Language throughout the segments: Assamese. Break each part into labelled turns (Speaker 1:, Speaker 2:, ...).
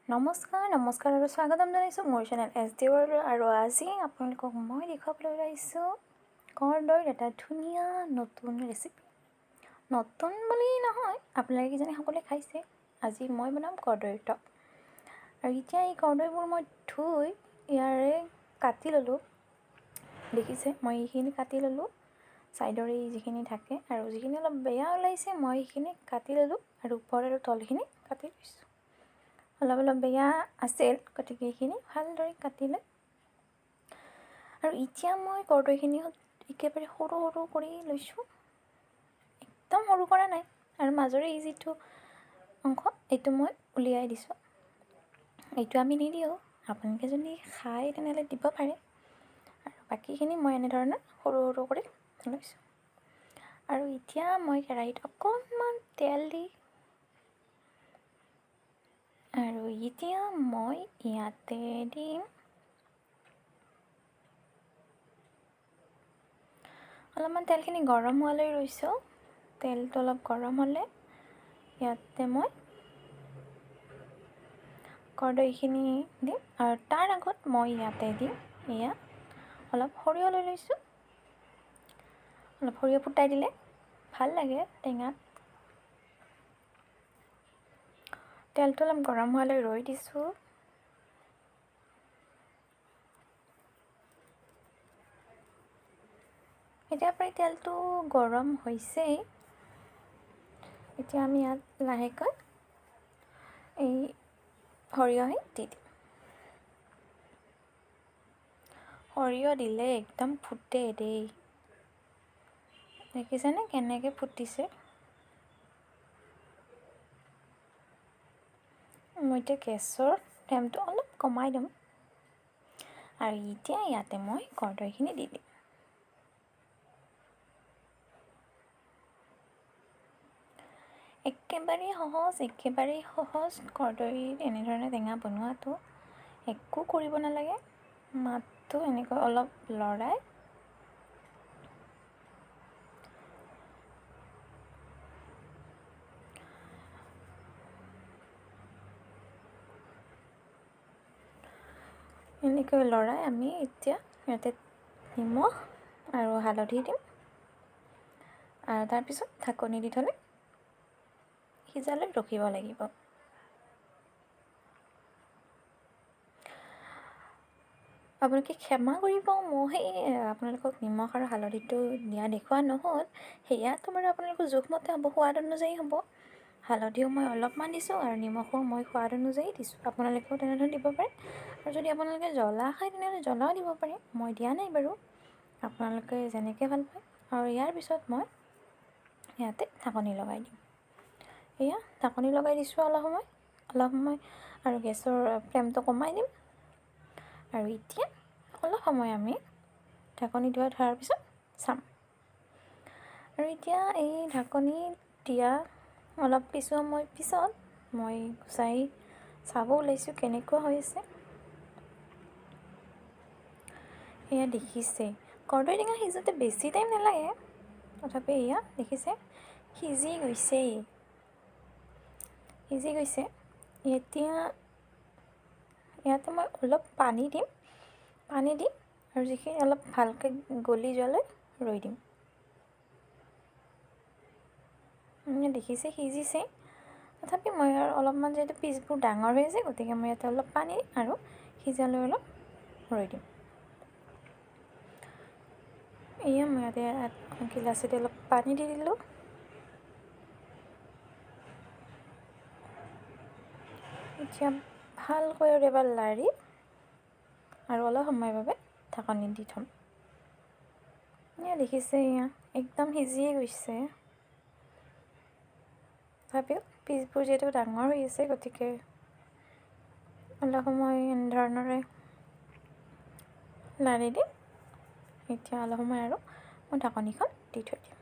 Speaker 1: নমস্কাৰ আৰু স্বাগতম জনাইছোঁ মোৰ চেনেল SD আৰু আজি আপোনালোকক মই দেখুৱাবলৈ ওলাইছোঁ কৰ্দৈৰ এটা ধুনীয়া নতুন ৰেচিপি। নতুন বুলি নহয়, আপোনালোকে কিজানি সকলোৱে খাইছে। আজি মই বনাম কৰ্দৈৰ টক। আৰু এতিয়া এই কৰ্দৈবোৰ মই ধুই ইয়াৰে কাটি ল'লোঁ। দেখিছে মই এইখিনি কাটি ল'লোঁ, ছাইডৰ এই যিখিনি থাকে আৰু যিখিনি অলপ বেয়া ওলাইছে মই এইখিনি কাটি ল'লোঁ আৰু ওপৰ আৰু তলখিনি কাটি লৈছোঁ। অলপ বেয়া আছিল, গতিকে এইখিনি ভালদৰে কাটিলে। আৰু এতিয়া মই কৰ্দৈখিনি একেবাৰে সৰু সৰু কৰি লৈছোঁ, একদম সৰু কৰা নাই। আৰু মাজৰে এই যিটো অংশ এইটো মই উলিয়াই দিছোঁ। এইটো আমি নিদিওঁ, আপোনালোকে যদি খায় তেনেহ'লে দিব পাৰে। আৰু বাকীখিনি মই এনেধৰণে সৰু সৰু কৰি লৈছোঁ। আৰু এতিয়া মই কেৰাহীত অকণমান তেল দি আৰু এতিয়া মই ইয়াতে দিম অলপমান তেলখিনি গৰম হোৱালৈ ৰৈছোঁ। তেলটো অলপ গৰম হ'লে ইয়াতে মই কৰ্দৈখিনি দিম আৰু তাৰ আগত মই ইয়াতে দিম এয়া অলপ সৰিয়হ লৈ লৈছোঁ। অলপ সৰিয়হ ফুটাই দিলে ভাল লাগে টেঙাত। তেলটো অলপ গৰম হোৱালৈ ৰৈ দিছোঁ। এতিয়া প্ৰায় তেলটো গৰম হৈছেই। এতিয়া আমি ইয়াত লাহেকৈ এই সৰিয়হে দি দিম। সৰিয়হ দিলে একদম ফুটে দেই, দেখিছেনে কেনেকৈ ফুটিছে। মই এতিয়া গেছৰ ফ্লেমটো অলপ কমাই দিম আৰু এতিয়া ইয়াতে মই কৰ্দৈখিনি দি দিম। একেবাৰেই সহজ কৰ্দৈত এনেধৰণে টেঙা বনোৱাটো। একো কৰিব নালাগে, মাত্ৰ এনেকৈ অলপ লৰাই আমি এতিয়া ইয়াতে নিমখ আৰু হালধি দিম আৰু তাৰপিছত ঢাকনি দি থ'লে সিজালৈ ৰখিব লাগিব। আপোনালোকে ক্ষমা কৰিব, মই আপোনালোকক নিমখ আৰু হালধিটো দিয়া দেখুওৱা নহ'ল। সেয়াতো বাৰু আপোনালোকৰ জোখমতে হ'ব, সোৱাদ অনুযায়ী হ'ব। হালধিও মই অলপমান দিছোঁ আৰু নিমখো মই সোৱাদ অনুযায়ী দিছোঁ। আপোনালোকেও তেনেধৰণে দিব পাৰে। আৰু যদি আপোনালোকে জ্বলা খায় তেনেহ'লে জ্বলাও দিব পাৰে, মই দিয়া নাই বাৰু, আপোনালোকে যেনেকৈ ভাল পায়। আৰু ইয়াৰ পিছত মই ইয়াতে ঢাকনি লগাই দিম। এয়া ঢাকনি লগাই দিছোঁ অলপ সময় আৰু গেছৰ ফ্লেমটো কমাই দিম। আৰু এতিয়া অলপ সময় আমি ঢাকনি ধৰাৰ পিছত চাম। আৰু এতিয়া এই ঢাকনি দিয়া অলপ কিছু সময় পিছত মই গুচাই চাব ওলাইছোঁ কেনেকুৱা হৈ আছে। এয়া দেখিছে কৰ্দৈ টেঙা সিজোতে বেছি টাইম নালাগে, তথাপি এয়া দেখিছে সিজি গৈছে। এতিয়া ইয়াতে মই অলপ পানী দিম আৰু যিখিনি অলপ ভালকৈ গলি যোৱালৈ ৰৈ দিম। দেখিছে সিজিছে, তথাপি মই আৰু অলপমান যিহেতু পিচবোৰ ডাঙৰ হৈ আছে, গতিকে মই ইয়াতে অলপ পানী আৰু সিজালৈ অলপ ৰৈ দিম। এয়া মই ইয়াতে গিলাচেদি অলপ পানী দি দিলোঁ। এতিয়া ভালকৈ আৰু এবাৰ লাৰি আৰু অলপ সময়ৰ বাবে ঢাকনি দি থ'ম। এয়া দেখিছে এয়া একদম সিজিয়ে গৈছে। তথাপিও পিচবোৰ যিহেতু ডাঙৰ হৈ আছে, গতিকে অলপ সময় এনেধৰণৰে লাৰি দিম। এতিয়া অলপ সময় আৰু মই ঢাকনিখন দি থৈ দিম।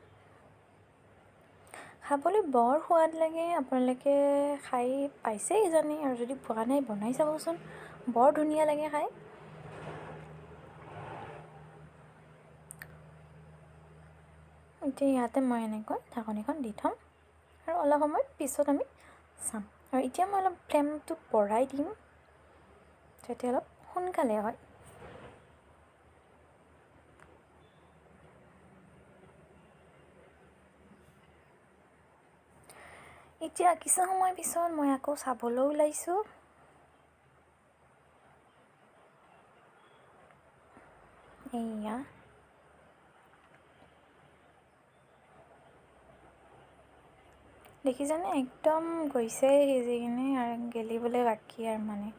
Speaker 1: খাবলৈ বৰ সোৱাদ লাগে, আপোনালোকে খাই পাইছেই কিজানি, আৰু যদি পোৱা নাই বনাই চাবচোন, বৰ ধুনীয়া লাগে খাই। এতিয়া ইয়াতে মই এনেকৈ ঢাকনিখন দি থ'ম আৰু অলপ সময় পিছত আমি চাম। আৰু এতিয়া মই অলপ ফ্লেমটো বঢ়াই দিম যাতে অলপ সোনকালে হয়। এতিয়া কিছু সময় পিছত মই আকৌ চাবলৈ ওলাইছোঁ। এয়া দেখিছেনে একদম গৈছে সিজি কিনে আৰু গেলিবলৈ বাকী আৰু মানে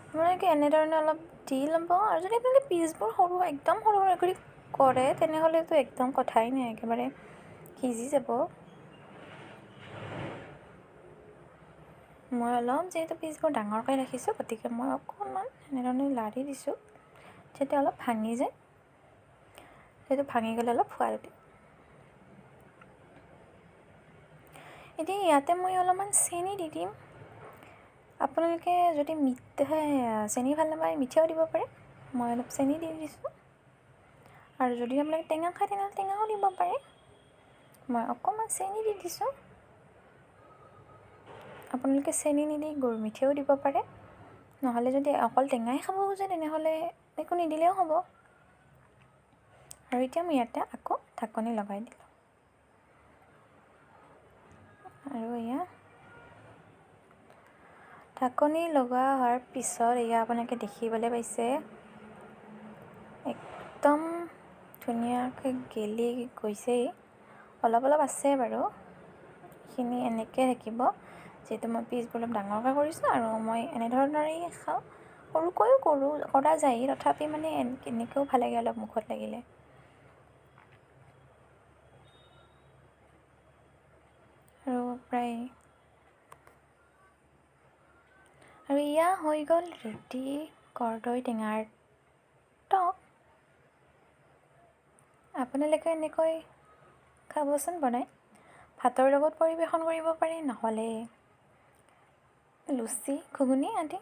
Speaker 1: আপোনালোকে এনেধৰণে অলপ দি ল'ব। আৰু যদি আপোনালোকে পিচবোৰ সৰু একদম সৰু সৰু কৰি কৰে তেনেহ'লেতো একদম কথাই নাই, একেবাৰে সিজি যাব। মই অলপ যিহেতু পিচবোৰ ডাঙৰকৈ ৰাখিছোঁ গতিকে মই অকণমান এনেধৰণে লাৰি দিছোঁ যাতে অলপ ভাঙি যায়, সেইটো ভাঙি গ'লে অলপ সোৱাদ দিয়ে। এতিয়া ইয়াতে মই অলপমান চেনি দি দিম। আপোনালোকে যদি চেনি ভাল নাপায় মিঠাও দিব পাৰে, মই অলপ চেনি দি দিছোঁ। আৰু যদি আপোনালোকে টেঙা খায় তেনেহ'লে টেঙাও দিব পাৰে, মই অকণমান চেনি দি দিছোঁ। আপোনালোকে চেনি নিদি গুৰ মিঠাও দিব পাৰে, নহ'লে যদি অকল টেঙাই খাব খোজে তেনেহ'লে একো নিদিলেও হ'ব। আৰু এতিয়া মই ইয়াতে আকৌ ঢাকনি লগাই দিলোঁ। আৰু এয়া ঢাকনি লগোৱা হোৱাৰ পিছত এয়া আপোনালোকে দেখিবলৈ পাইছে একদম ধুনীয়াকৈ গেলি গৈছেই। অলপ অলপ আছে বাৰু, এইখিনি এনেকৈ থাকিব যিহেতু মই পিচবোৰ অলপ ডাঙৰকৈ কৰিছোঁ আৰু মই এনেধৰণৰেই খাওঁ, সৰুকৈও কৰা যায়, তথাপি মানে এনেকৈও ভাল লাগে অলপ মুখত লাগিলে। আৰু এয়া হৈ গ'ল ৰেডি কৰ্দৈ টেঙাৰ টক। আপোনালোকে এনেকৈ খাবচোন বনাই, ভাতৰ লগত পৰিৱেশন কৰিব পাৰে, নহ'লে লুচি ঘুগুনি আদি।